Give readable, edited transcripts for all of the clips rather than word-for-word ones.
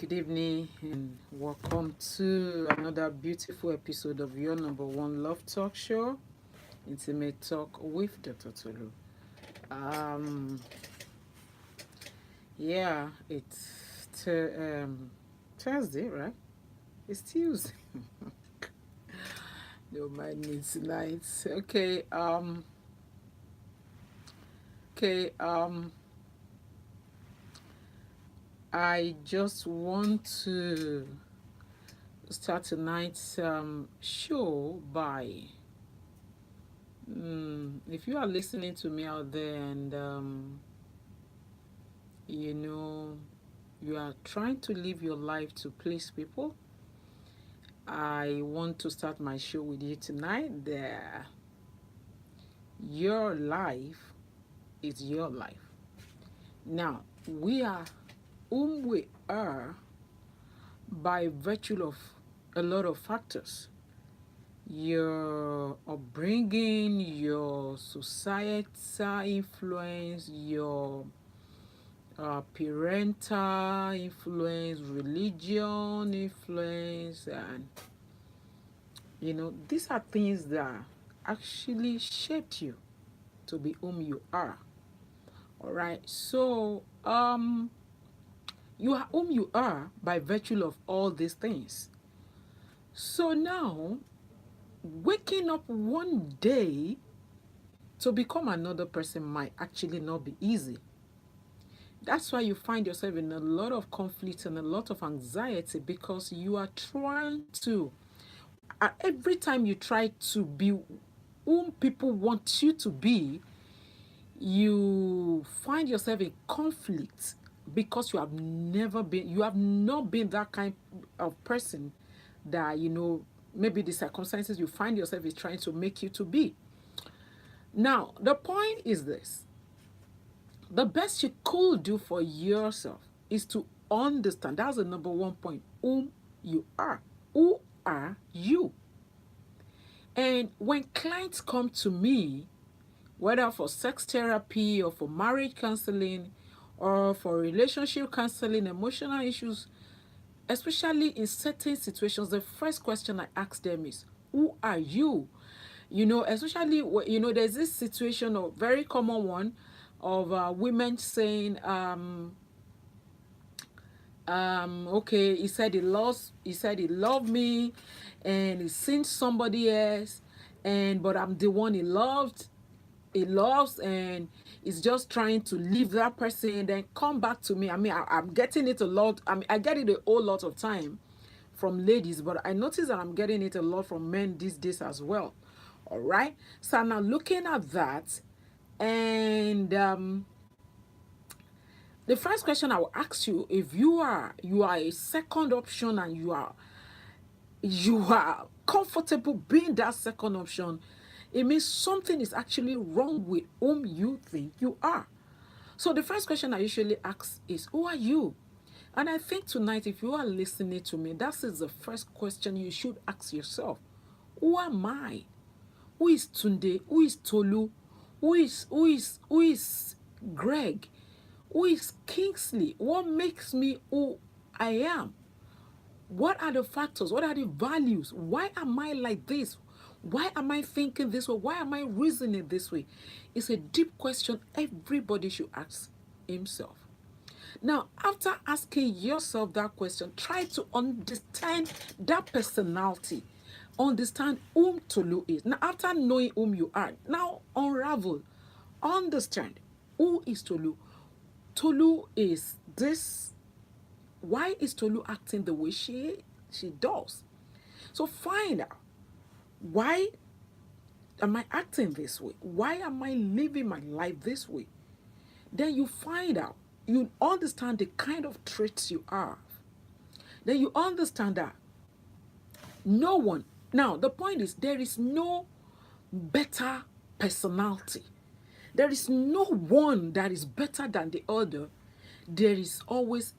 Good evening and welcome to another beautiful episode of your number one love talk show, Intimate Talk with Dr. Tolu. Um, yeah, it's Thursday, right? It's Tuesday. Don't mind me tonight. Okay. I just want to start tonight's show by if you are listening to me out there and you know you are trying to live your life to please people, I want to start my show with you tonight. That your life is your life. Now, we are whom we are by virtue of a lot of factors: your upbringing, your societal influence, your parental influence, religion influence, and these are things that actually shaped you to be whom you are. All right, so you are whom you are by virtue of all these things. So now, waking up one day to become another person might actually not be easy. That's why you find yourself in a lot of conflict and a lot of anxiety, because you are trying to, every time you try to be whom people want you to be, you find yourself in conflict because you have not been that kind of person that, maybe the circumstances you find yourself is trying to make you to be. Now, the point is this: the best you could do for yourself is to understand. That's the number one point: whom you are. Who are you? And when clients come to me, whether for sex therapy or for marriage counseling or for relationship counseling, emotional issues, especially in certain situations, the first question I ask them is, who are you? Especially, there's this situation, a very common one, of women saying, okay, he said he loved me and he's seen somebody else, but I'm the one he loves, and is just trying to leave that person and then come back to me. I mean, I'm getting it a lot. I mean, I get it a whole lot of time from ladies, but I notice that I'm getting it a lot from men these days as well. All right. So now looking at that, and the first question I will ask you: if you are a second option and you are comfortable being that second option, it means something is actually wrong with whom you think you are. So the first question I usually ask is, who are you? And I think tonight, if you are listening to me, that is the first question you should ask yourself. Who am I? Who is Tunde? Who is Tolu? Who is Greg? Who is Kingsley? What makes me who I am? What are the factors? What are the values? Why am I like this? Why am I thinking this way? Why am I reasoning this way? It's a deep question everybody should ask himself. Now, after asking yourself that question, try to understand that personality. Understand whom Tolu is. Now, after knowing whom you are, now unravel. Understand who is Tolu. Tolu is this. Why is Tolu acting the way she does? So find out, why am I acting this way? Why am I living my life this way? Then you find out, you understand the kind of traits you have. Then you understand that no one, now the point is, there is no better personality. There is no one that is better than the other. There is always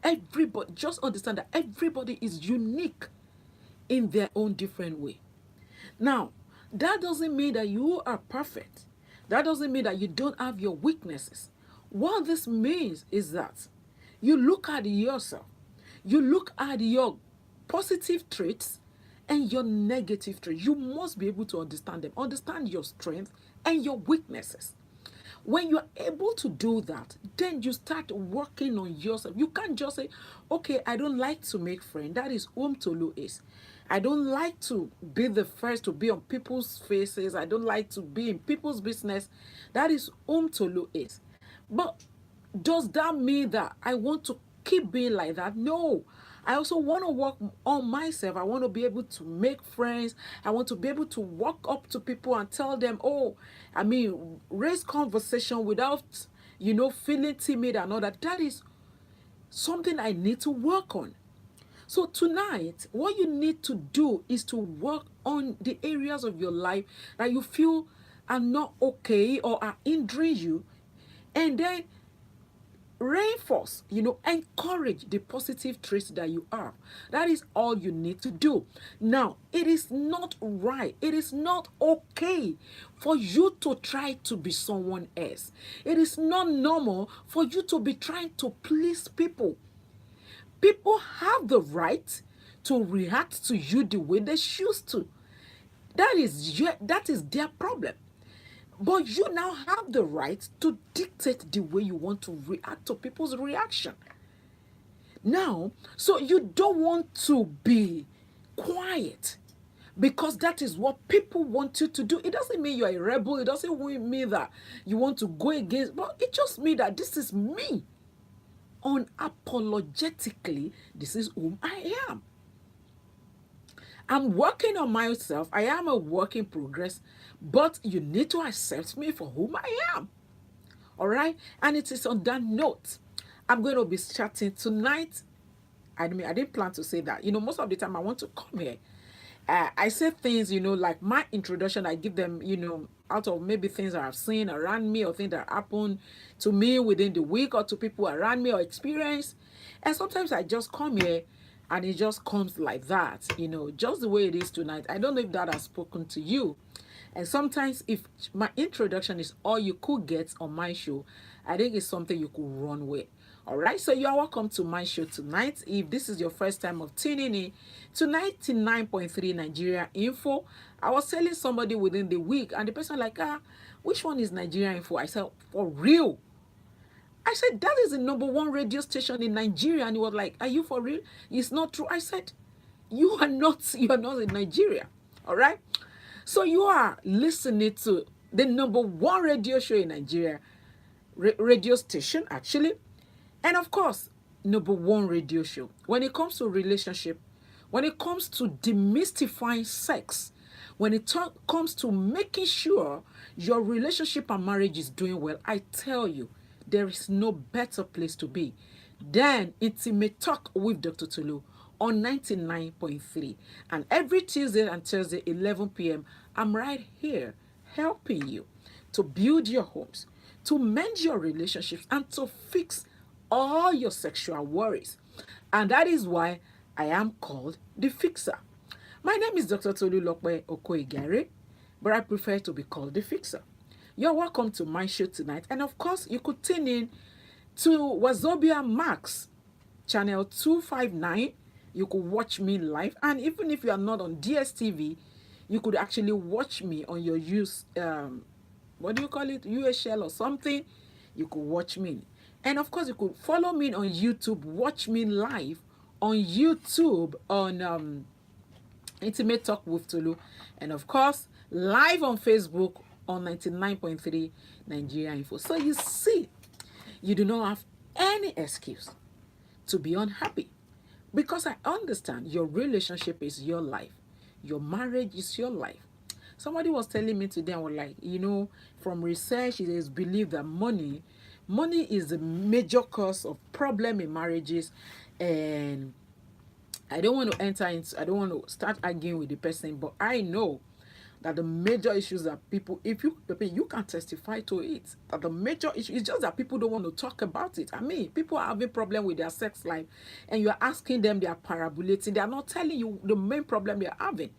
everybody. Just understand that everybody is unique in their own different way. Now, that doesn't mean that you are perfect. That doesn't mean that you don't have your weaknesses. What this means is that you look at yourself, You look at your positive traits and your negative traits. You must be able to understand them, understand your strength and your weaknesses. When you're able to do that, then you start working on yourself. You can't just say, okay, I don't like to make friends. That is whom Tolu is. I don't like to be the first to be on people's faces. I don't like to be in people's business. That is whom Tolu is. But does that mean that I want to keep being like that? No. I also want to work on myself. I want to be able to make friends. I want to be able to walk up to people and tell them, oh, I mean, raise conversation without, feeling timid and all that. That is something I need to work on. So tonight, what you need to do is to work on the areas of your life that you feel are not okay or are hindering you, and then reinforce, encourage the positive traits that you have. That is all you need to do. Now, it is not right, it is not okay for you to try to be someone else. It is not normal for you to be trying to please people. People have the right to react to you the way they choose to. That is their problem. But you now have the right to dictate the way you want to react to people's reaction. Now, so you don't want to be quiet because that is what people want you to do. It doesn't mean you're a rebel. It doesn't mean that you want to go against, but it just means that this is me. Unapologetically, this is whom I am. I'm working on myself. I am a work in progress, but you need to accept me for whom I am. All right? And it is on that note, I'm going to be chatting tonight. I mean, I didn't plan to say that. Most of the time I want to come here. I say things, like my introduction, I give them, out of maybe things that I've seen around me or things that happen to me within the week or to people around me or experience. And sometimes I just come here and it just comes like that, just the way it is tonight. I don't know if that has spoken to you. And sometimes if my introduction is all you could get on my show, I think it's something you could run with. All right, so you are welcome to my show tonight. If this is your first time of tuning in to 99.3 Nigeria Info, I was telling somebody within the week, and the person like, which one is Nigeria Info? I said, for real? I said, that is the #1 radio station in Nigeria. And he was like, are you for real? It's not true. I said, you are not in Nigeria. All right. So you are listening to the #1 radio show in Nigeria, radio station actually. And of course, #1 radio show. When it comes to relationship, when it comes to demystifying sex, when it comes to making sure your relationship and marriage is doing well, I tell you, there is no better place to be than Intimate Talk with Dr. Tolu on 99.3. And every Tuesday and Thursday, 11 p.m., I'm right here helping you to build your homes, to mend your relationships, and to fix all your sexual worries. And that is why I am called the Fixer. My name is Dr. Tolu Lokwe Okoigare, but I prefer to be called the Fixer. You're welcome to my show tonight. And of course, you could tune in to Wazobia Max, channel 259. You could watch me live. And even if you are not on DSTV, you could actually watch me on your what do you call it? USL or something. You could watch me. And of course, you could follow me on YouTube, watch me live on YouTube on Intimate Talk with Tolu. And of course, live on Facebook on 99.3 Nigeria Info. So you see, you do not have any excuse to be unhappy, because I understand your relationship is your life. Your marriage is your life. Somebody was telling me today, I was like, from research, it is believed that money is the major cause of problem in marriages. And I don't want to start arguing with the person, but I know that the major issues that people, if you can testify to it, that the major issue is just that people don't want to talk about it. I mean, people are having problem with their sex life, and you're asking them, they are parabolating, they are not telling you the main problem they're having.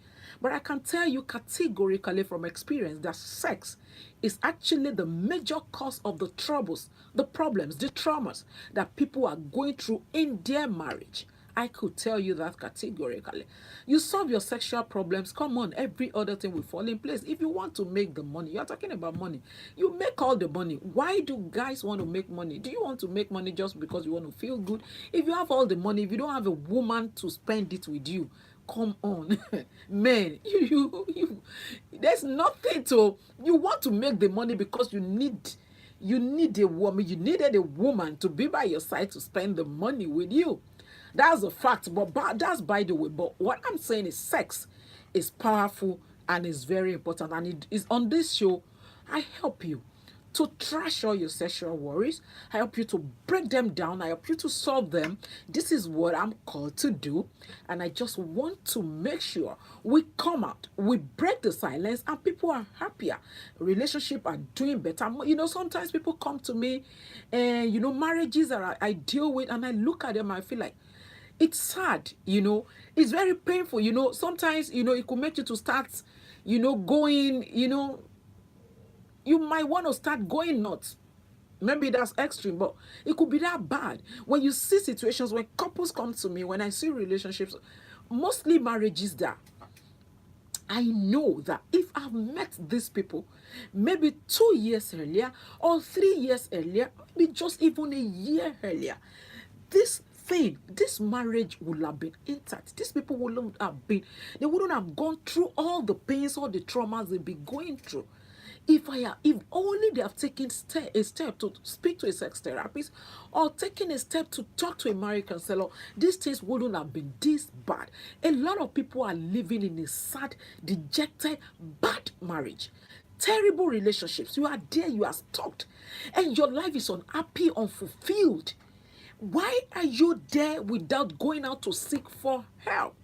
But I can tell you categorically from experience that sex is actually the major cause of the troubles, the problems, the traumas that people are going through in their marriage. I could tell you that categorically. You solve your sexual problems, come on, every other thing will fall in place. If you want to make the money, you're talking about money, you make all the money. Why do guys want to make money? Do you want to make money just because you want to feel good? If you have all the money, if you don't have a woman to spend it with you, come on. Man, there's nothing to, you want to make the money because you need a woman, you needed a woman to be by your side to spend the money with you. That's a fact, but that's by the way. But what I'm saying is sex is powerful and is very important. And it is on this show, I help you to trash all your sexual worries. I help you to break them down. I help you to solve them. This is what I'm called to do. And I just want to make sure we come out, we break the silence, and people are happier. Relationships are doing better. You know, sometimes people come to me and, you know, marriages that I deal with, and I look at them, I feel like, it's sad, you know, it's very painful, you know, sometimes, you know, it could make you to start, you know, going, you know, you might want to start going nuts. Maybe that's extreme, but it could be that bad. When you see situations, when couples come to me, when I see relationships, mostly marriages, that I know that if I've met these people maybe 2 years earlier or 3 years earlier, maybe just even a year earlier, this thing, this marriage would have been intact. These people wouldn't have been, they wouldn't have gone through all the pains, all the traumas they've been going through. If only they have taken a step to speak to a sex therapist or taken a step to talk to a marriage counselor, these things wouldn't have been this bad. A lot of people are living in a sad, dejected, bad marriage. Terrible relationships. You are there, you are stuck, and your life is unhappy, unfulfilled. Why are you there without going out to seek for help?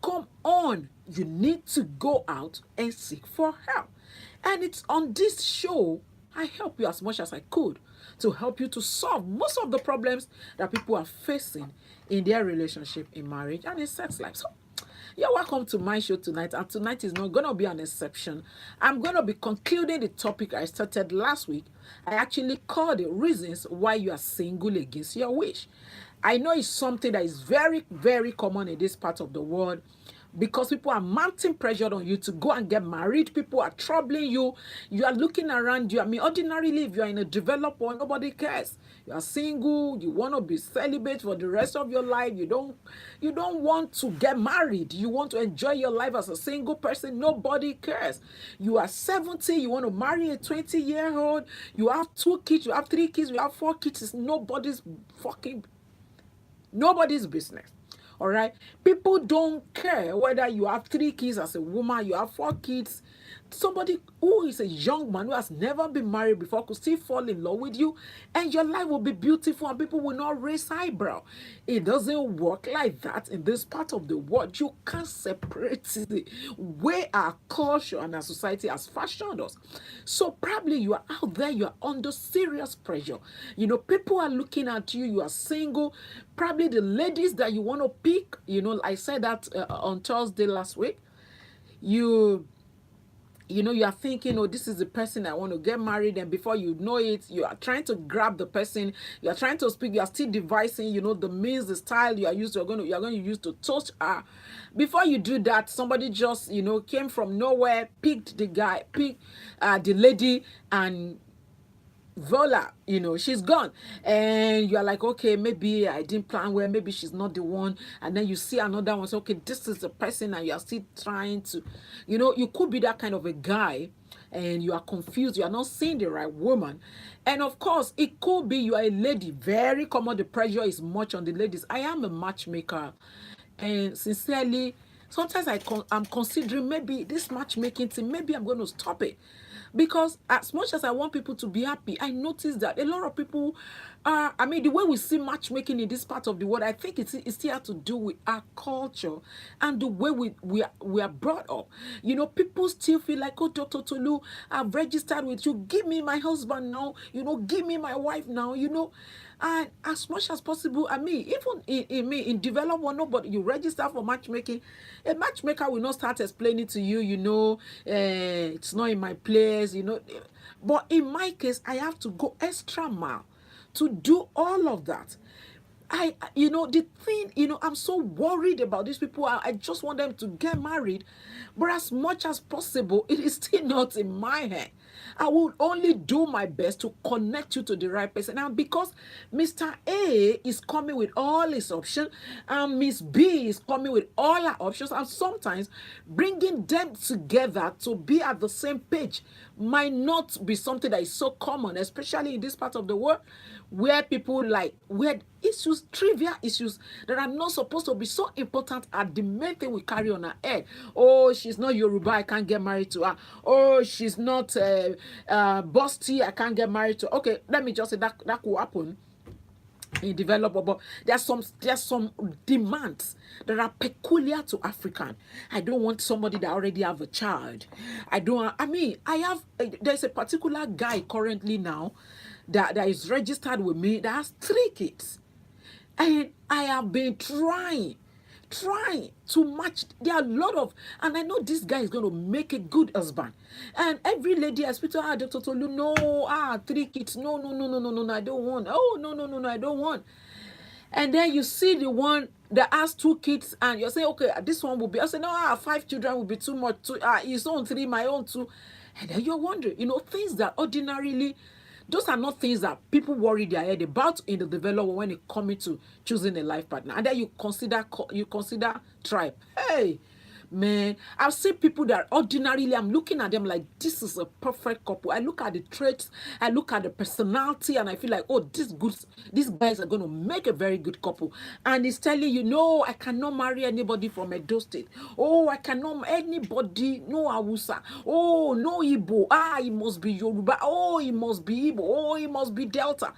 Come on, you need to go out and seek for help. And it's on this show, I help you as much as I could to help you to solve most of the problems that people are facing in their relationship, in marriage, and in sex life. So, you're welcome to my show tonight, and tonight is not going to be an exception. I'm going to be concluding the topic I started last week. I actually called it Reasons Why You Are Single Against Your Wish. I know it's something that is very, very common in this part of the world, because people are mounting pressure on you to go and get married. People are troubling you. You are looking around you. I mean, ordinarily, if you are in a developed world, nobody cares. You are single. You want to be celibate for the rest of your life. You don't want to get married. You want to enjoy your life as a single person. Nobody cares. You are 70. You want to marry a 20-year-old. You have 2 kids. You have 3 kids. You have 4 kids. It's nobody's business. All right. People don't care whether you have 3 kids as a woman, you have 4 kids. Somebody who is a young man who has never been married before could still fall in love with you, and your life will be beautiful and people will not raise eyebrow. It doesn't work like that in this part of the world. You can't separate the way our culture and our society has fashioned us. So probably you are out there, you are under serious pressure. You know, people are looking at you, you are single. Probably the ladies that you want to pick, you know, I said that on Thursday last week. You know, you are thinking, oh, this is the person I want to get married, and before you know it, you are trying to grab the person, you are trying to speak, you are still devising, you know, the means, the style you are going to use to touch her. Before you do that, somebody just, you know, came from nowhere, picked the lady, and voila, you know, she's gone. And you're like, okay, maybe I didn't plan well, maybe she's not the one. And then you see another one, so okay, this is the person, and you're still trying to, you know, you could be that kind of a guy, and you are confused, you are not seeing the right woman. And of course, it could be you are a lady. Very common, the pressure is much on the ladies. I am a matchmaker, and sincerely, sometimes I'm considering maybe this matchmaking thing, maybe I'm going to stop it. Because as much as I want people to be happy, I notice that a lot of people, I mean, the way we see matchmaking in this part of the world, I think it's still has to do with our culture and the way we are brought up. You know, people still feel like, oh, Dr. Tolu, I've registered with you. Give me my husband now. You know, give me my wife now. You know, and as much as possible, I mean, even in developed one, nobody, you register for matchmaking, a matchmaker will not start explaining to you, you know, it's not in my place, you know. But in my case, I have to go extra mile to do all of that. you know, the thing, you know, I'm so worried about these people. I just want them to get married, but as much as possible, it is still not in my hand. I will only do my best to connect you to the right person. And because Mr. A is coming with all his options, and Miss B is coming with all her options, and sometimes bringing them together to be at the same page might not be something that is so common, especially in this part of the world where people like where issues, trivial issues that are not supposed to be so important are the main thing we carry on our head. Oh, she's not Yoruba, I can't get married to her. Oh, she's not Busty, I can't get married to her. Okay, let me just say that could happen in development, but there's some demands that are peculiar to African. I don't want somebody that already have a child. I mean, I have there's a particular guy currently now that is registered with me that has 3 kids, and I have been trying to match. There are a lot of, and I know this guy is going to make a good husband. And every lady I speak to, Dr. Tolu, no, 3 kids, no, no, no, no, no, no, no, I don't want. Oh, no, no, no, no, I don't want. And then you see the one that has 2 kids, and you're saying, okay, this one will be. I say, no, 5 children will be too much. His own 3, my own 2. And then you're wondering, you know, things that ordinarily, those are not things that people worry their head about in the development when it comes to choosing a life partner. And then you consider tribe. Hey, man, I've seen people that ordinarily, I'm looking at them like, this is a perfect couple. I look at the traits, I look at the personality, and I feel like, oh, these guys are going to make a very good couple. And it's telling you, no, I cannot marry anybody from Edo State. Oh, I cannot, anybody, no Hausa. Oh, no Igbo. It must be Yoruba. Oh, it must be Igbo. Oh, it must be Delta.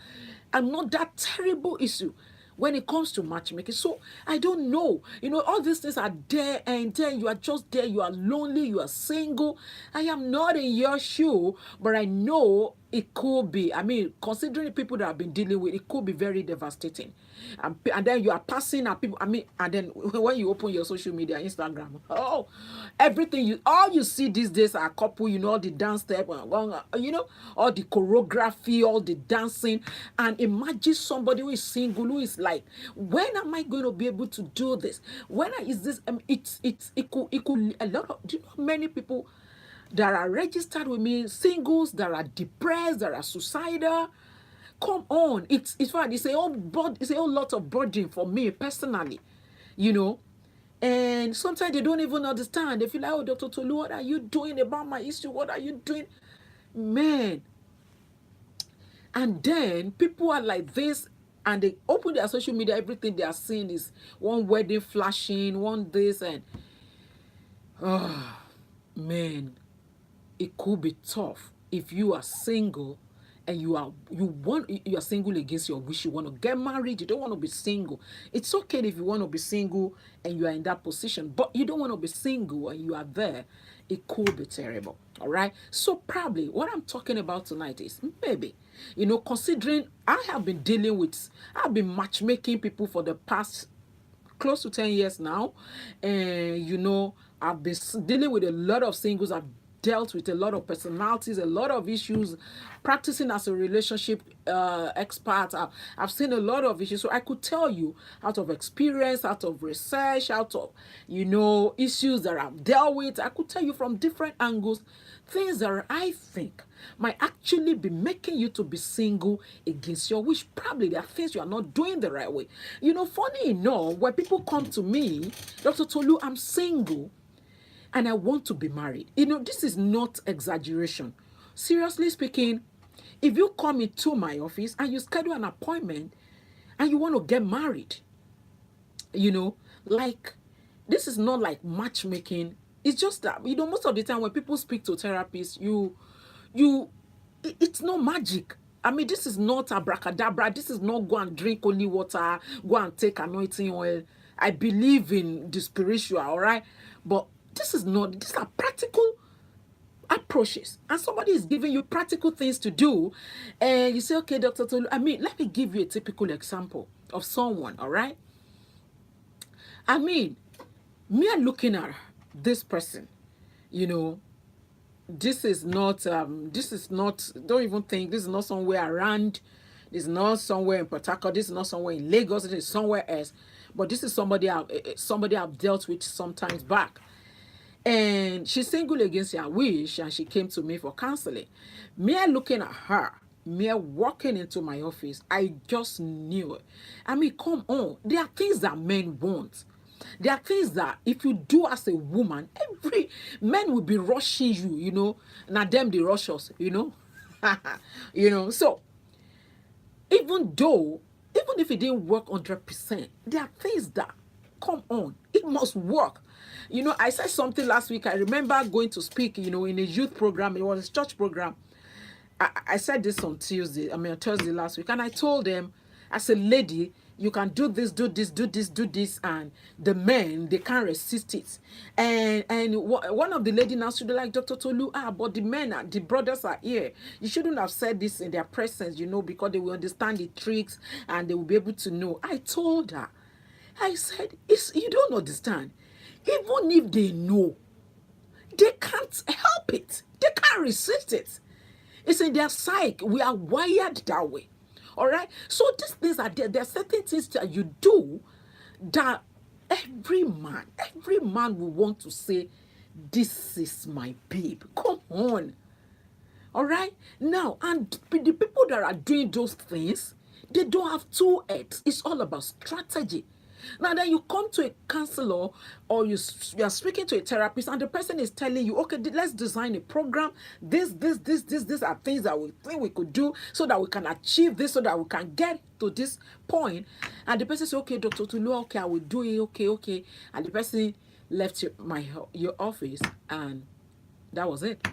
And not that terrible issue when it comes to matchmaking. So I don't know. You know, all these things are there, and then you are just there. You are lonely. You are single. I am not in your shoe, but I know it could be. I mean, considering the people that I've been dealing with, it could be very devastating. And then you are passing at people. I mean, and then when you open your social media, Instagram, oh, all you see these days are couple. You know, all the dance step, you know, all the choreography, all the dancing, and imagine somebody who is single, who is like, when am I going to be able to do this? Is this? It could a lot of. Do you know many people that are registered with me, singles that are depressed, that are suicidal? Come on, it's fine. It's a whole lot of burden for me personally, you know. And sometimes they don't even understand. They feel like, oh, Dr. Tolu, what are you doing about my issue? What are you doing? Man. And then people are like this, and they open their social media, everything they are seeing is one wedding flashing, one this, and oh, man, it could be tough if you are single and you are single against your wish. You want to get married, you don't want to be single. It's okay if you want to be single and you are in that position, but you don't want to be single and you are there. It could be terrible. All right, so probably what I'm talking about tonight is maybe, you know, considering I've been matchmaking people for the past close to 10 years now, and you know, I've been dealing with a lot of singles. I've dealt with a lot of personalities, a lot of issues, practicing as a relationship expert. I've seen a lot of issues. So I could tell you out of experience, out of research, out of, you know, issues that I've dealt with. I could tell you from different angles things that I think might actually be making you to be single against your wish. Probably there are things you are not doing the right way. You know, funny enough, when people come to me, Dr. Tolu, I'm single and I want to be married. You know, this is not exaggeration. Seriously speaking, if you come into my office and you schedule an appointment and you want to get married, you know, like, this is not like matchmaking. It's just that, you know, most of the time when people speak to therapists, it's not magic. I mean, this is not abracadabra. This is not go and drink only water, go and take anointing oil. I believe in the spiritual, all right? But these are practical approaches. And somebody is giving you practical things to do. And you say, okay, Dr. Tolu, I mean, let me give you a typical example of someone, all right? I mean, me looking at this person, you know, don't even think, this is not somewhere around It's not somewhere in Port Harcourt. This is not somewhere in Lagos. It is somewhere else. But this is somebody I've dealt with sometimes back. And she's single against her wish, and she came to me for counseling. Me looking at her, me walking into my office, I just knew it. I mean, come on. There are things that men want. There are things that if you do as a woman, every men will be rushing you, Now them they rush us, So even if it didn't work 100%, there are things that come on, it must work. I said something last week. I remember going to speak, in a youth program. It was a church program. I said this on Thursday last week, and I told them, as a lady, you can do this, do this, do this, do this, and the men, they can't resist it. And one of the lady now should be like, Dr. Tolu, but the men, the brothers are here. You shouldn't have said this in their presence, because they will understand the tricks and they will be able to know. I told her, I said, you don't understand. Even if they know, they can't help it. They can't resist it. It's in their psyche. We are wired that way. All right? So these things are there. There are certain things that you do that every man will want to say, this is my babe. Come on. All right? Now, and the people that are doing those things, they don't have two heads. It's all about strategy. Now then you come to a counselor or you are speaking to a therapist and the person is telling you, okay, let's design a program. These are things that we think we could do so that we can achieve this, so that we can get to this point. And the person says, okay, Dr. Tulu, okay, I will do it, okay. And the person left your office and that was it.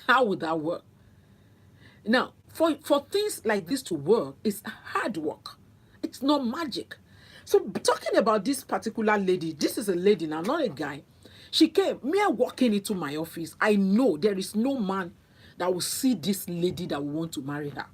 How would that work? Now, for things like this to work, it's hard work. It's not magic. So talking about this particular lady, this is a lady now, not a guy. She came, mere walking into my office. I know there is no man that will see this lady that will want to marry her.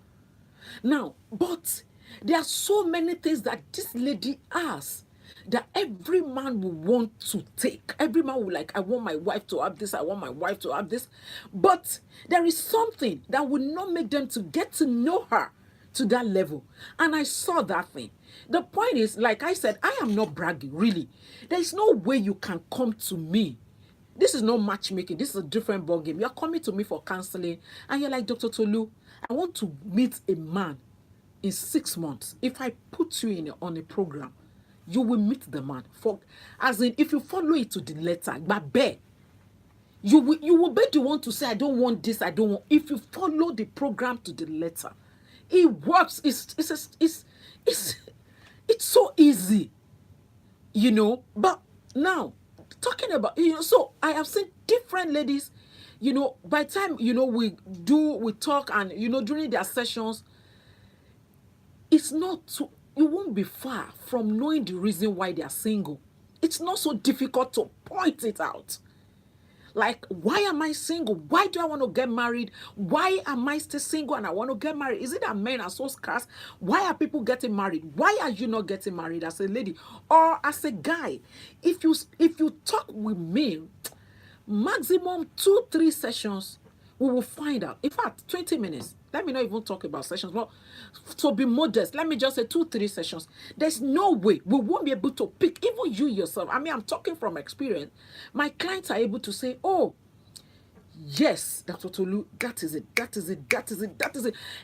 Now, but there are so many things that this lady has that every man will want to take. Every man will like, I want my wife to have this, I want my wife to have this. But there is something that will not make them to get to know her to that level. And I saw that thing. The point is, like I said, I am not bragging, really. There is no way you can come to me. This is not matchmaking. This is a different ballgame. You're coming to me for counseling, and you're like, Dr. Tolu, I want to meet a man in 6 months. If I put you on a program, you will meet the man. As in, if you follow it to the letter, but you will be the one to say, I don't want this, I don't want. If you follow the program to the letter, it works. It's so easy, But now, talking about, so I have seen different ladies, by the time, we talk and, during their sessions, it's not too, you won't be far from knowing the reason why they are single. It's not so difficult to point it out. Like, why am I single? Why do I want to get married? Why am I still single and I want to get married? Is it that men are so scarce? Why are people getting married? Why are you not getting married as a lady or as a guy? If you talk with me, maximum 2-3 sessions, we will find out. In fact, 20 minutes. Let me not even talk about sessions. But to be modest, let me just say 2-3 sessions. There's no way we won't be able to pick, even you yourself. I mean, I'm talking from experience. My clients are able to say, oh, yes, Dr. Tolu, that is it.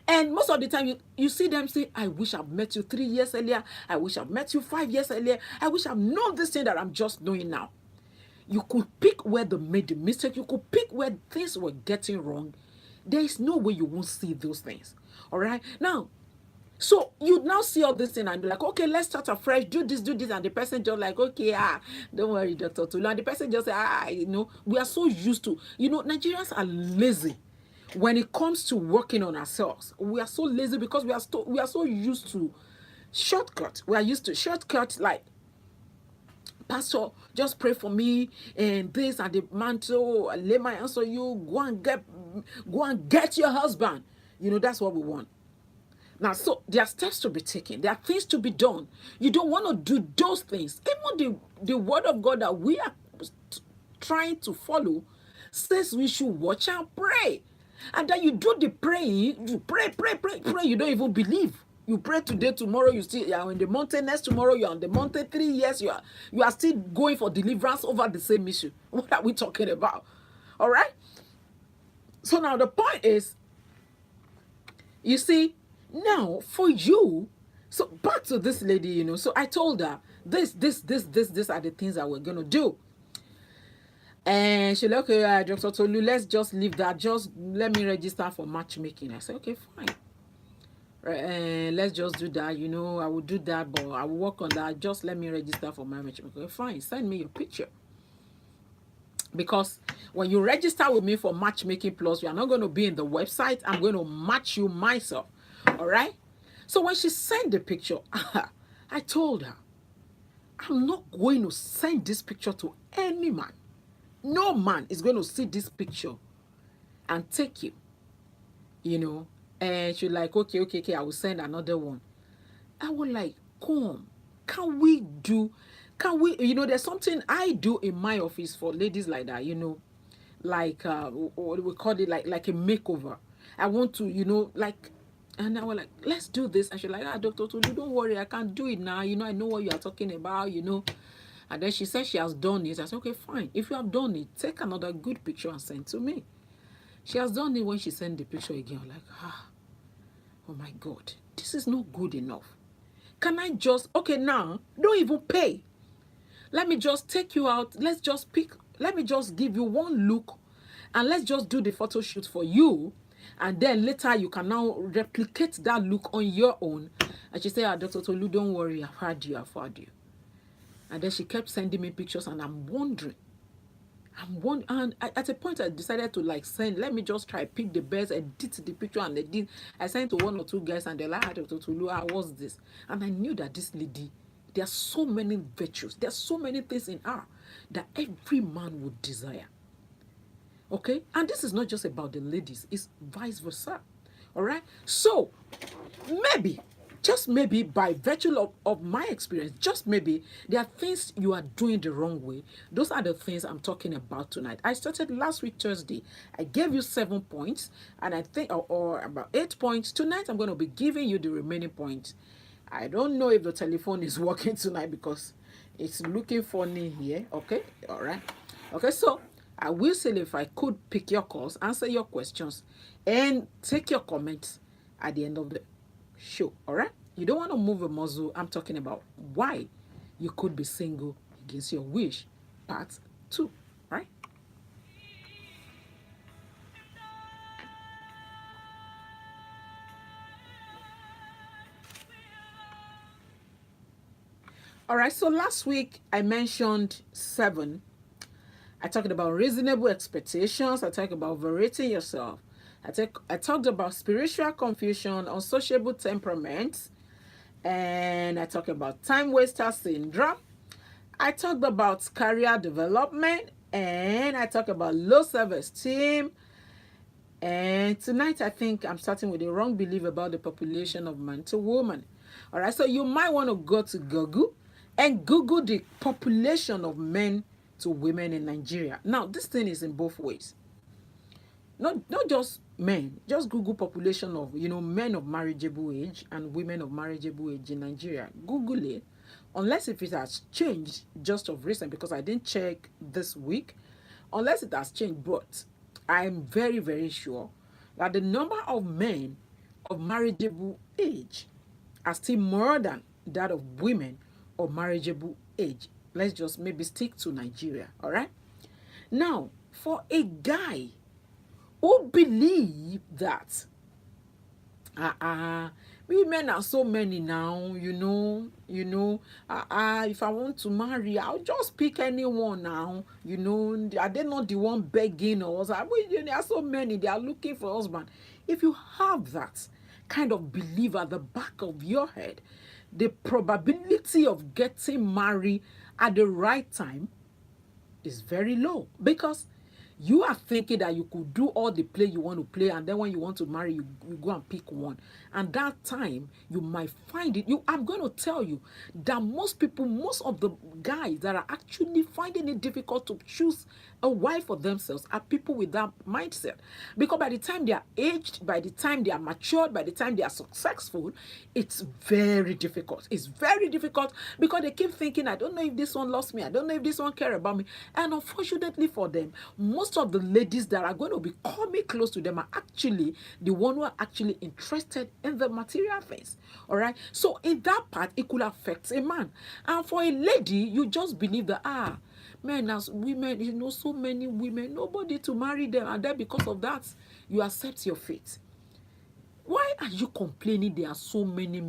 And most of the time, you see them say, I wish I've met you 3 years earlier. I wish I've met you 5 years earlier. I wish I've known this thing that I'm just knowing now. You could pick where they made the mistake. You could pick where things were getting wrong. There is no way you won't see those things. All right? Now, so you now see all this thing and be like, okay, let's start afresh, do this. And the person just like, okay, don't worry, Dr. Tulu. And the person just say, we are so used to, Nigerians are lazy when it comes to working on ourselves. We are so lazy because we are so used to shortcut. We are used to shortcut, like, Pastor, just pray for me and this and the mantle, lay my hands on you, go and get your husband. That's what we want. Now, so there are steps to be taken. There are things to be done. You don't want to do those things. Even the word of God that we are trying to follow says we should watch and pray. And then you do the praying, you pray, pray, pray, pray, you don't even believe. You pray today, tomorrow you are on the mountain, next tomorrow you're on the mountain, 3 years you are still going for deliverance over the same issue. What are we talking about? All right. So now the point is, you see, now for you, so back to this lady, so I told her this are the things that we're gonna do. And she like, okay, Dr. Tolu, let's just leave that. Just let me register for matchmaking. I said, okay, fine. Let's just do that. I will do that, but I will work on that. Just let me register for my matchmaking. Okay, fine. Send me your picture. Because when you register with me for Matchmaking Plus, you are not going to be in the website. I'm going to match you myself. All right? So when she sent the picture, I told her, I'm not going to send this picture to any man. No man is going to see this picture and take you. And she's like, okay, I will send another one. I was like, come, can we, there's something I do in my office for ladies like that, like, what we call it, like a makeover. I want to, like, and I was like, let's do this. And she's like, Dr. Tolu, don't worry, I can't do it now. I know what you are talking about, And then she said she has done it. I said, okay, fine. If you have done it, take another good picture and send to me. She has done it. When she sent the picture again, I'm like, oh my God, this is not good enough. Can I just, okay, now, don't even pay. Let me just take you out. Let me just give you one look and let's just do the photo shoot for you. And then later you can now replicate that look on your own. And she said, Dr. Tolu, don't worry, I've heard you. And then she kept sending me pictures and I'm wondering. And at a point I decided to let me just try pick the best, edit the picture, and I sent to one or two guys and they're like, Dr. Tolu, what's this? And I knew that this lady, there are so many virtues, there are so many things in her that every man would desire. Okay? And this is not just about the ladies, it's vice versa. All right? So, maybe, just maybe by virtue of my experience, just maybe there are things you are doing the wrong way. Those are the things I'm talking about tonight. I started last week Thursday. I gave you 7 points and I think or about 8 points. Tonight I'm going to be giving you the remaining points. I don't know if the telephone is working tonight because it's looking funny here. Okay? All right. Okay, so I will say if I could pick your calls, answer your questions, and take your comments at the end of the show. All right? You don't want to move a muscle. I'm talking about why you could be single against your wish. Part 2. Right? All right. So last week I mentioned 7. I talked about reasonable expectations. I talked about overrating yourself. I talked about spiritual confusion, unsociable temperaments, and I talked about time waster syndrome. I talked about career development, and I talked about low self-esteem. And tonight, I think I'm starting with the wrong belief about the population of man to woman. All right, so you might want to go to Google and Google the population of men to women in Nigeria. Now, this thing is in both ways. Not just men, just Google population of, men of marriageable age and women of marriageable age in Nigeria. Google it, unless if it has changed just of recent, because I didn't check this week, unless it has changed, but I'm very, very sure that the number of men of marriageable age are still more than that of women of marriageable age. Let's just maybe stick to Nigeria, all right? Now, for a guy who believe that women are so many now, if I want to marry, I'll just pick anyone now, are they not the one begging us? There are so many, they are looking for husband. If you have that kind of belief at the back of your head, the probability of getting married at the right time is very low, because you are thinking that you could do all the play you want to play, and then when you want to marry, you go and pick one. And that time, you might find it. I'm going to tell you that most of the guys that are actually finding it difficult to choose a wife for themselves are people with that mindset. Because by the time they are aged, by the time they are matured, by the time they are successful, it's very difficult. It's very difficult because they keep thinking, I don't know if this one loves me. I don't know if this one cares about me. And unfortunately for them, most of the ladies that are going to be coming close to them are actually the one who are actually interested in the material things. All right. So in that part, it could affect a man. And for a lady, you just believe that, men as women, so many women, nobody to marry them, and then because of that, you accept your fate. Why are you complaining there are so many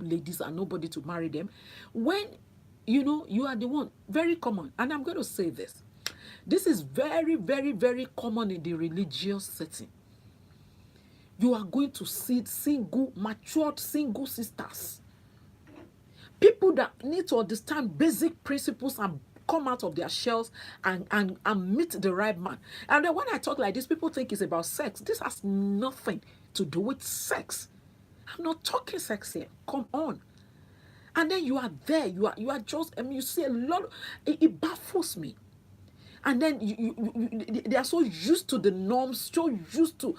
ladies and nobody to marry them when you are the one? Very common. And I'm going to say this. This is very, very, very common in the religious setting. You are going to see matured single sisters. People that need to understand basic principles and come out of their shells and meet the right man. And then when I talk like this, people think it's about sex. This has nothing to do with sex. I'm not talking sex here. Come on. And then you are there. You are just, you see a lot. It baffles me. And then they are so used to the norms, so used to,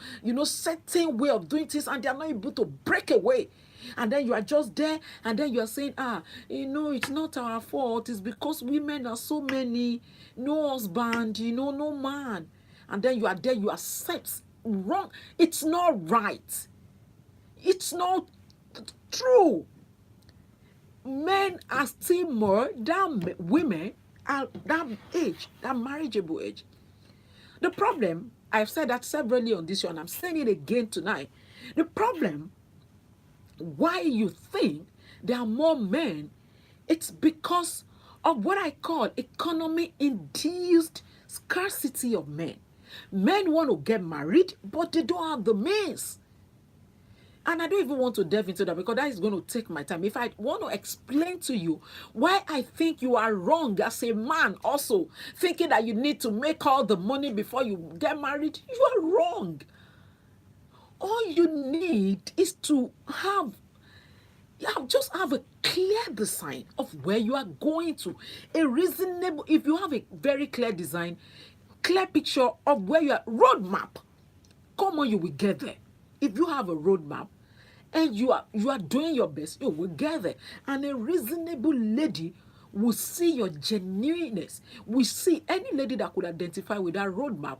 certain way of doing things, and they are not able to break away. And then you are just there, and then you are saying, it's not our fault. It's because women are so many, no husband, no man. And then you are there, you accept wrong. It's not right. It's not true. Men are still more than women at that age, that marriageable age. The problem, I've said that severally on this show, and I'm saying it again tonight. The problem, why you think there are more men, it's because of what I call economy-induced scarcity of men. Men want to get married, but they don't have the means. And I don't even want to delve into that because that is going to take my time. If I want to explain to you why I think you are wrong as a man also, thinking that you need to make all the money before you get married, you are wrong. All you need is to just have a clear design of where you are going to. If you have a very clear design, clear picture of where you are, roadmap, come on, you will get there. If you have a roadmap and you are doing your best, you will get there. And a reasonable lady will see your genuineness. We see any lady that could identify with that roadmap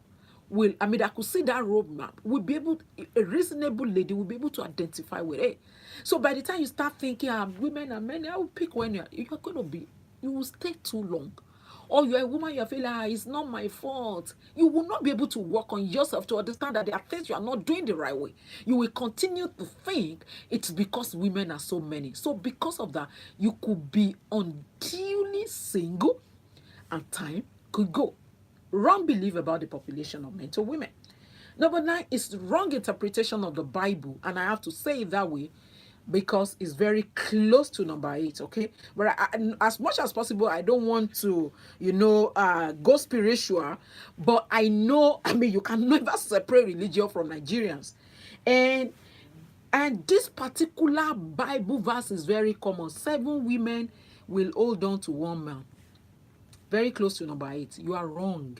that could see that roadmap will be able, a reasonable lady will be able to identify with it. So by the time you start thinking, women and men, I will pick when you will stay too long. Or you're a woman, you're feeling, it's not my fault. You will not be able to work on yourself to understand that there are things you are not doing the right way. You will continue to think it's because women are so many. So because of that, you could be unduly single and time could go. Wrong belief about the population of men to women. Number 9 is wrong interpretation of the Bible. And I have to say it that way because it's very close to number 8, okay? But as much as possible, I don't want to, go spiritual. But I know, you can never separate religion from Nigerians. And this particular Bible verse is very common. 7 women will hold on to one man. Very close to number 8. You are wrong.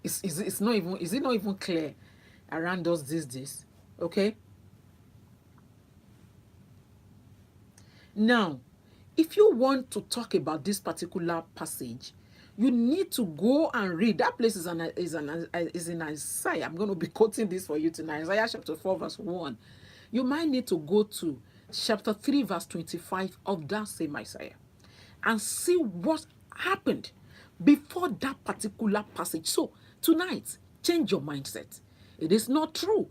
It's not even, is it not even clear around us these days? Okay. Now, if you want to talk about this particular passage, you need to go and read. That place is in Isaiah. I'm going to be quoting this for you tonight. Isaiah chapter 4 verse 1. You might need to go to chapter 3 verse 25 of that same Isaiah and see what happened before that particular passage. So tonight, change your mindset. It is not true.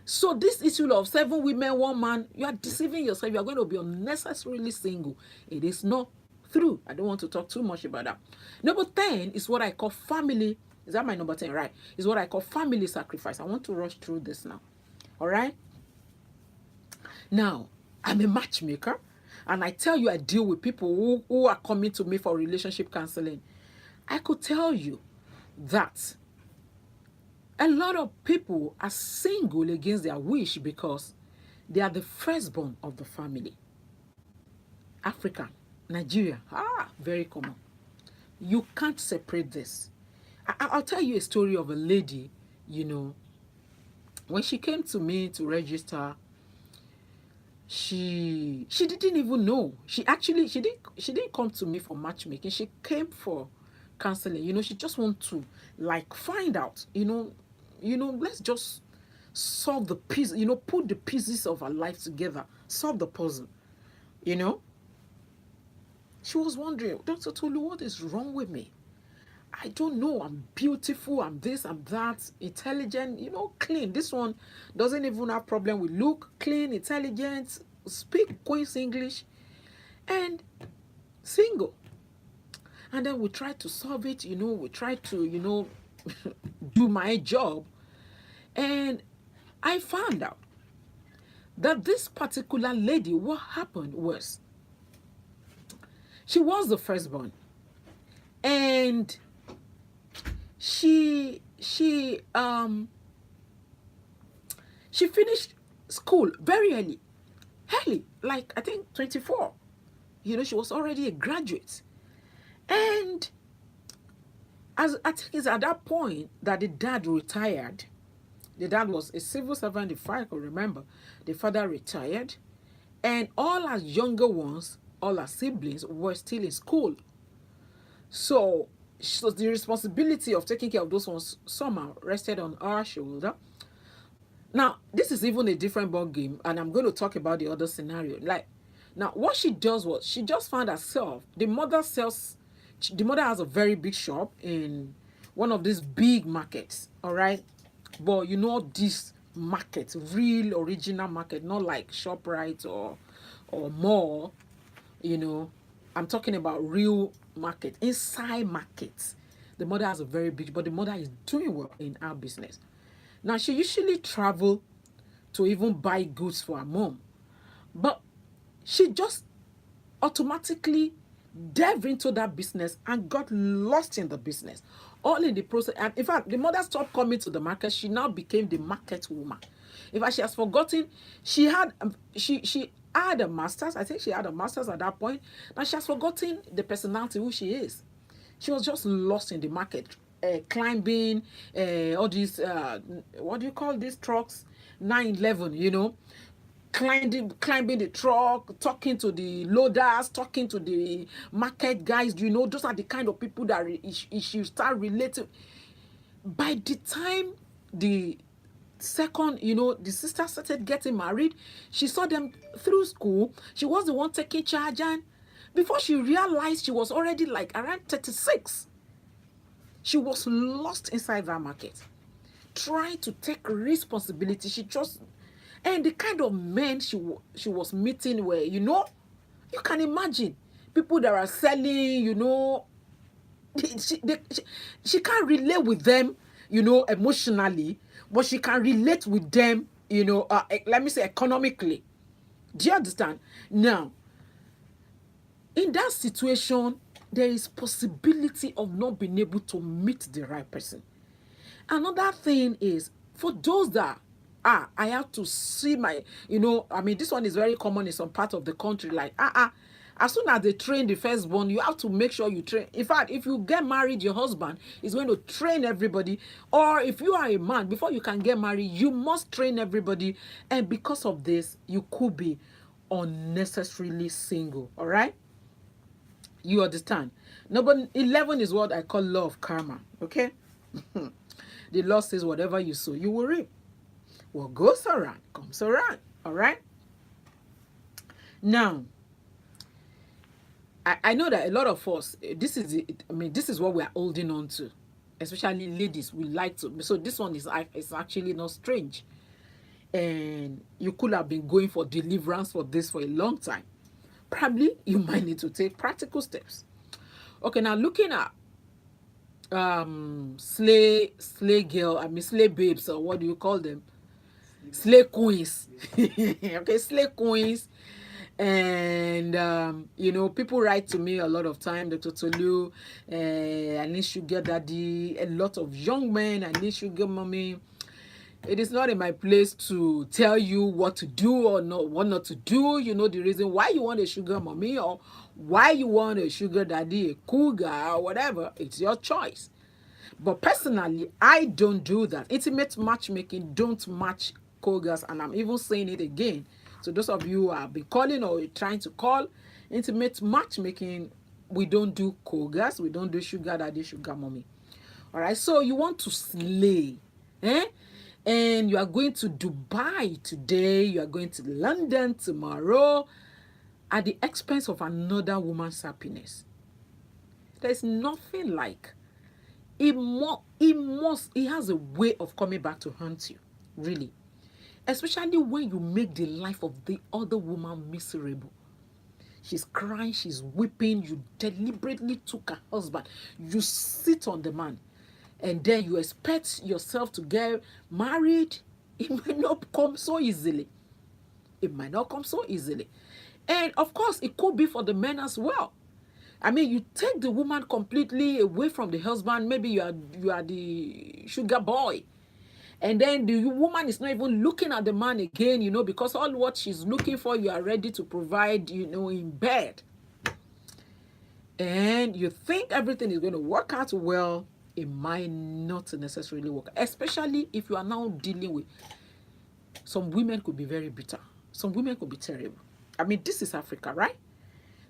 So this issue of 7 women, 1 man, you are deceiving yourself. You are going to be unnecessarily single. It is not true. I don't want to talk too much about that. Number 10 is what I call family. Is that my number 10? Right. Is what I call family sacrifice. I want to rush through this now. All right. Now, I'm a matchmaker. And I tell you, I deal with people who are coming to me for relationship counseling. I could tell you that a lot of people are single against their wish because they are the firstborn of the family. Africa, Nigeria, very common. You can't separate this. I'll tell you a story of a lady, you know, when she came to me to register, she didn't even know. She didn't come to me for matchmaking. She came for counseling. You know, she just want to like find out, let's just solve the piece, put the pieces of her life together, solve the puzzle, you know. She was wondering, Dr. Tolu, what is wrong with me? I don't know. I'm beautiful. I'm this. I'm that. Intelligent. Clean. This one doesn't even have problem with look. Clean, intelligent, speak Queen's English, and single. And then we try to solve it. We try to, do my job. And I found out that this particular lady, what happened was, she was the firstborn, and she finished school very early, like I think 24. She was already a graduate. And as I think it's at that point that the dad retired. The dad was a civil servant, if I can remember. The father retired, and all our younger ones, all our siblings, were still in school. So the responsibility of taking care of those ones somehow rested on our shoulder. Now, this is even a different ball game, and I'm going to talk about the other scenario. Like, now, what she does was, she just found herself, the mother has a very big shop in one of these big markets, all right? But this market, real original market, not like ShopRite or mall, I'm talking about real market, inside markets. The mother has a very big, but the mother is doing well in our business. Now, she usually travel to even buy goods for her mom, but she just automatically delved into that business and got lost in the business, all in the process. And in fact, the mother stopped coming to the market. She now became the market woman. In fact, she has forgotten she had a master's. I think she had a master's at that point. Now she has forgotten the personality, who she is. She was just lost in the market, climbing all these what do you call these trucks, 911, climbing the truck, talking to the loaders, talking to the market guys. Those are the kind of people that she start relating. By the time the second, the sister started getting married, she saw them through school. She was the one taking charge, and before she realized, she was already like around 36. She was lost inside that market, trying to take responsibility. And the kind of men she was meeting were, you can imagine, people that are selling, she can't relate with them, emotionally, but she can relate with them, let me say economically. Do you understand? Now, in that situation, there is possibility of not being able to meet the right person. Another thing is, for those that I have to see my, this one is very common in some part of the country, like as soon as they train the firstborn, you have to make sure you train. In fact, if you get married, your husband is going to train everybody. Or if you are a man, before you can get married, you must train everybody. And because of this, you could be unnecessarily single. All right? You understand? Number 11 is what I call law of karma. Okay? The law says whatever you sow, you will reap. What goes around comes around. All right? Now, I know that a lot of us, this is what we are holding on to. Especially ladies, we like to. So this one is actually not strange. And you could have been going for deliverance for this for a long time. Probably you might need to take practical steps. Okay, now looking at slay babes, or what do you call them? Slay queens. Okay, slay queens. And people write to me a lot of time, Dr. Tolu, I need sugar daddy. A lot of young men, I need sugar mommy. It is not in my place to tell you what to do or not, what not to do. You know the reason why you want a sugar mommy or why you want a sugar daddy, a cool guy or whatever. It's your choice. But personally, I don't do that. Intimate matchmaking don't match cougars, and I'm even saying it again. So those of you who have been calling or trying to call, intimate matchmaking, we don't do cougars, we don't do sugar daddy, sugar mommy. All right, so you want to slay, eh? And you are going to Dubai today, you are going to London tomorrow at the expense of another woman's happiness. There's nothing like he has a way of coming back to haunt you, really. Especially when you make the life of the other woman miserable. She's crying, she's weeping, you deliberately took her husband, you sit on the man, and then you expect yourself to get married. It might not come so easily. It might not come so easily. And of course, it could be for the men as well. I mean, you take the woman completely away from the husband. Maybe you are the sugar boy. And then the woman is not even looking at the man again, you know, because all what she's looking for, you are ready to provide, you know, in bed. And you think everything is going to work out well. It might not necessarily work, especially if you are now dealing with some women could be very bitter. Some women could be terrible. I mean, this is Africa, right?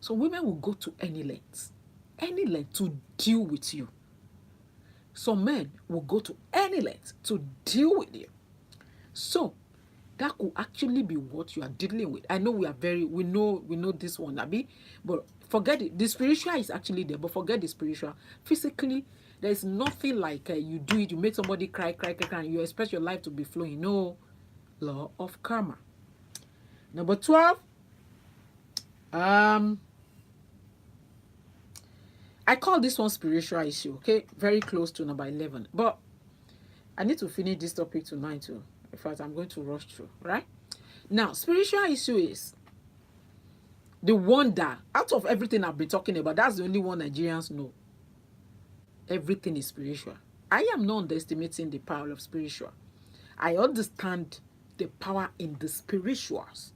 So women will go to any length to deal with you. Some men will go to any length to deal with you. So that could actually be what you are dealing with. I know we know this one, Abi, but forget it. The spiritual is actually there, but forget the spiritual. Physically, there is nothing like you do it, you make somebody cry, and you expect your life to be flowing. No, law of karma. Number 12. I call this one spiritual issue, okay? Very close to number 11. But I need to finish this topic tonight too. In fact, I'm going to rush through, right? Now, spiritual issue is the wonder. Out of everything I've been talking about, that's the only one Nigerians know. Everything is spiritual. I am not underestimating the power of spiritual. I understand the power in the spirituals,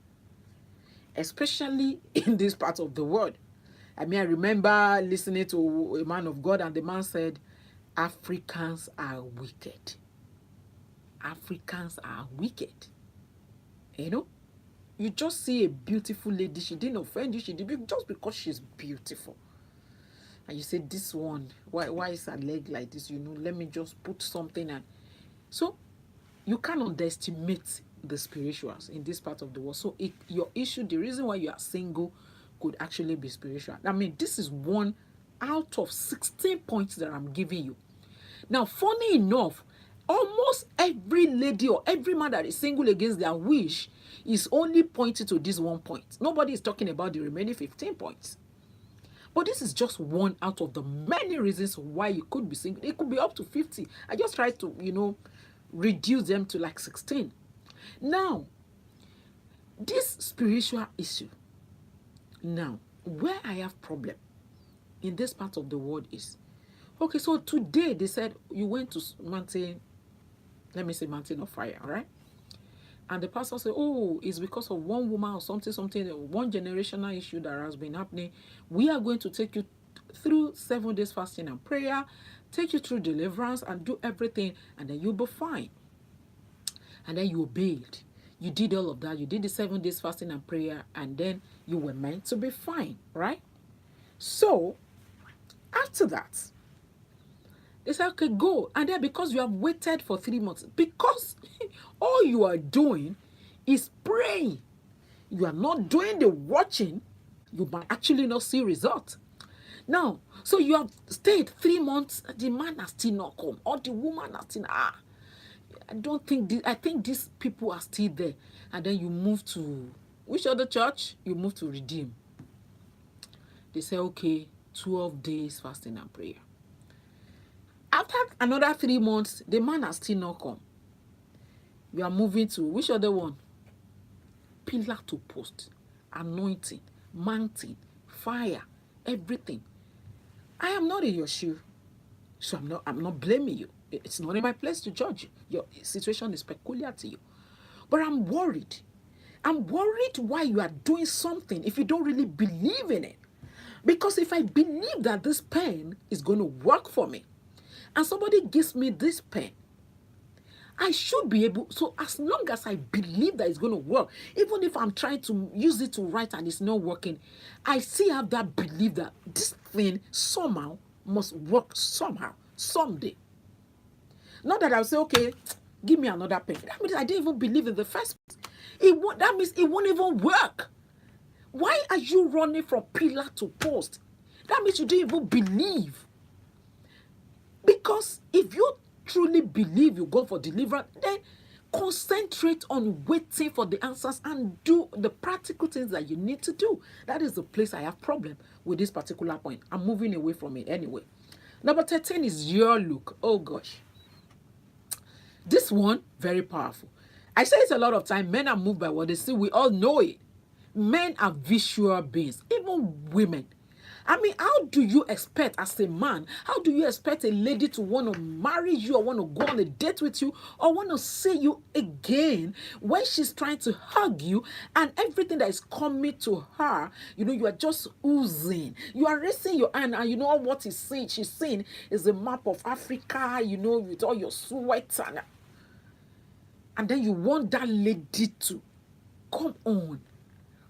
especially in this part of the world. I mean, I remember listening to a man of God, and the man said, Africans are wicked. Africans are wicked. You know, you just see a beautiful lady, she didn't offend you, she did just because she's beautiful. And you say, this one, why is her leg like this? You know, let me just put something. And so you can't underestimate the spirituals in this part of the world. So your issue, the reason why you are single, could actually be spiritual. I mean, this is one out of 16 points that I'm giving you. Now, funny enough, almost every lady or every man that is single against their wish is only pointing to this one point. Nobody is talking about the remaining 15 points. But this is just one out of the many reasons why you could be single. It could be up to 50. I just tried to, you know, reduce them to like 16. Now, this spiritual issue, now, where I have problem in this part of the world is, okay, so today they said you went to mountain, let me say mountain of fire, all right? And the pastor said, oh, it's because of one woman or something, one generational issue that has been happening. We are going to take you through 7 days fasting and prayer, take you through deliverance and do everything, and then you'll be fine. And then you obeyed. You did all of that. You did the 7 days fasting and prayer, and then you were meant to be fine, right? So, after that, they said, okay, go. And then because you have waited for 3 months, because all you are doing is praying, you are not doing the watching, you might actually not see results. Now, so you have stayed 3 months, the man has still not come, or the woman has still not. I think these people are still there. And then you move to, which other church? You move to Redeem. They say, okay, 12 days fasting and prayer. After another 3 months, the man has still not come. You are moving to, which other one? Pillar to post, anointing, mountain, fire, everything. I am not in your shoe, so I'm not blaming you. It's not in my place to judge you. Your situation is peculiar to you. But I'm worried. I'm worried why you are doing something if you don't really believe in it. Because if I believe that this pen is going to work for me, and somebody gives me this pen, I should be able, so as long as I believe that it's going to work, even if I'm trying to use it to write and it's not working, I still have that belief that this thing somehow must work somehow, someday. Not that I'll say, okay, give me another pen. That means I didn't even believe in the first place. That means it won't even work. Why are you running from pillar to post? That means you didn't even believe. Because if you truly believe you go for deliverance, then concentrate on waiting for the answers and do the practical things that you need to do. That is the place I have problem with this particular point. I'm moving away from it anyway. Number 13 is your look. Oh gosh. This one, very powerful. I say it a lot of time. Men are moved by what they see. We all know it. Men are visual beings, even women. I mean, how do you expect as a man, how do you expect a lady to want to marry you or want to go on a date with you or want to see you again when she's trying to hug you and everything that is coming to her, you are just oozing. You are raising your hand and you know what she's seeing is a map of Africa, with all your sweat and then you want that lady to come on.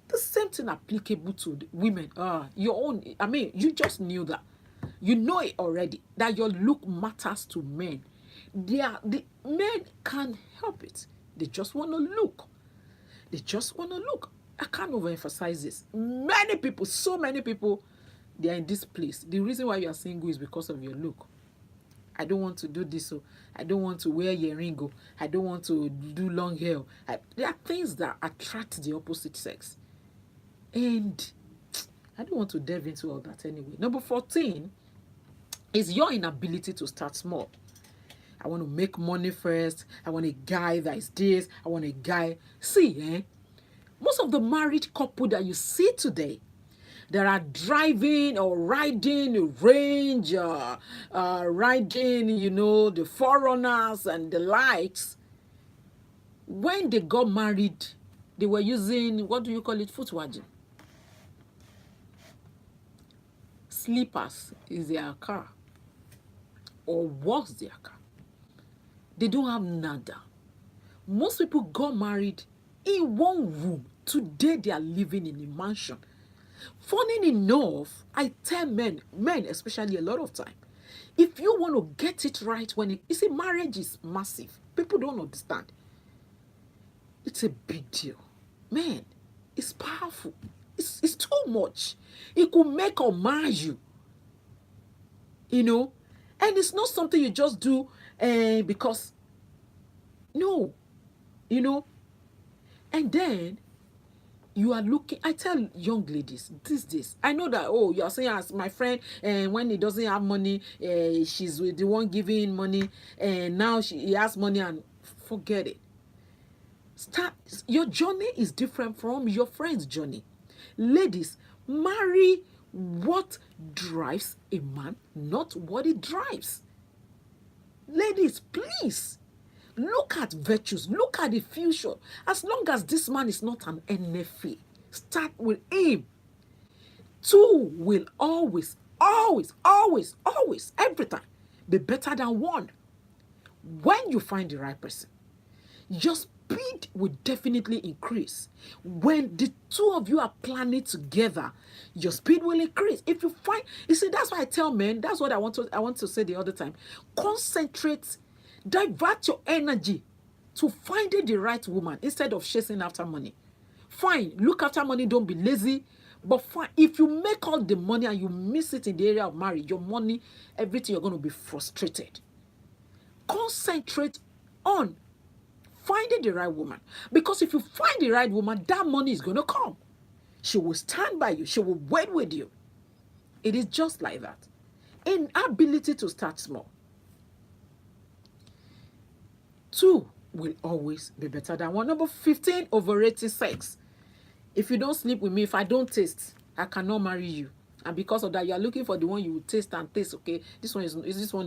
The same thing applicable to the women. Your own. I mean, you just knew that. You know it already that your look matters to men. The men can't help it. They just want to look. They just want to look. I can't overemphasize this. Many people, so many people, they are in this place. The reason why you are single is because of your look. I don't want to do this. So I don't want to wear earring. I don't want to do long hair. There are things that attract the opposite sex. And I don't want to delve into all that anyway. Number 14 is your inability to start small. I want to make money first. I want a guy that is this. I want a guy. See, most of the married couple that you see today that are driving or riding a range, riding, the forerunners and the likes, when they got married, they were using, what do you call it, footwagging. Slippers is their car or was their car. They don't have nada. Most people got married in one room. Today they are living in a mansion. Funny enough, I tell men especially a lot of time, if you want to get it right you see, marriage is massive. People don't understand. It's a big deal. Man, it's powerful. It's too much. It could make or mar you. And it's not something you just do because, no, and then you are looking. I tell young ladies these days, I know that, you are saying as my friend, and when he doesn't have money, she's with the one giving money, and now he has money, and forget it. Your journey is different from your friend's journey. Ladies, marry what drives a man, not what he drives. Ladies, please look at virtues, look at the future. As long as this man is not an NFA, start with him. Two will always, every time be better than one. When you find the right person, your speed will definitely increase. When the two of you are planning together, your speed will increase. If you find, that's why I tell men, that's what I want to say the other time. Concentrate, divert your energy to finding the right woman instead of chasing after money. Fine, look after money, don't be lazy. But fine, if you make all the money and you miss it in the area of marriage, your money, everything, you're going to be frustrated. Concentrate on finding the right woman. Because if you find the right woman, that money is going to come. She will stand by you. She will wait with you. It is just like that. Inability to start small. Two will always be better than one. Number 15, overrated sex. If you don't sleep with me, if I don't taste, I cannot marry you. And because of that, you are looking for the one you will taste and taste. Okay, this one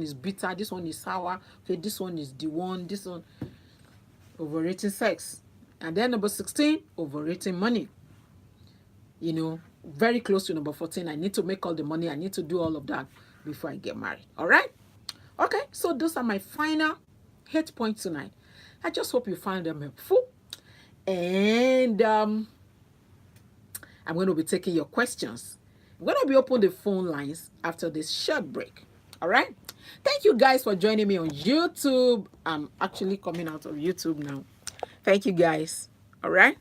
is bitter, this one is sour, okay, this one is the one, this one. Overrating sex. And then number 16, overrating money. You know, very close to number 14. I need to make all the money. I need to do all of that before I get married. All right? Okay, so those are my final 8 points tonight. I just hope you find them helpful. And I'm going to be taking your questions. I'm going to be opening the phone lines after this short break. All right? Thank you guys for joining me on YouTube. I'm actually coming out of YouTube now. Thank you guys. All right?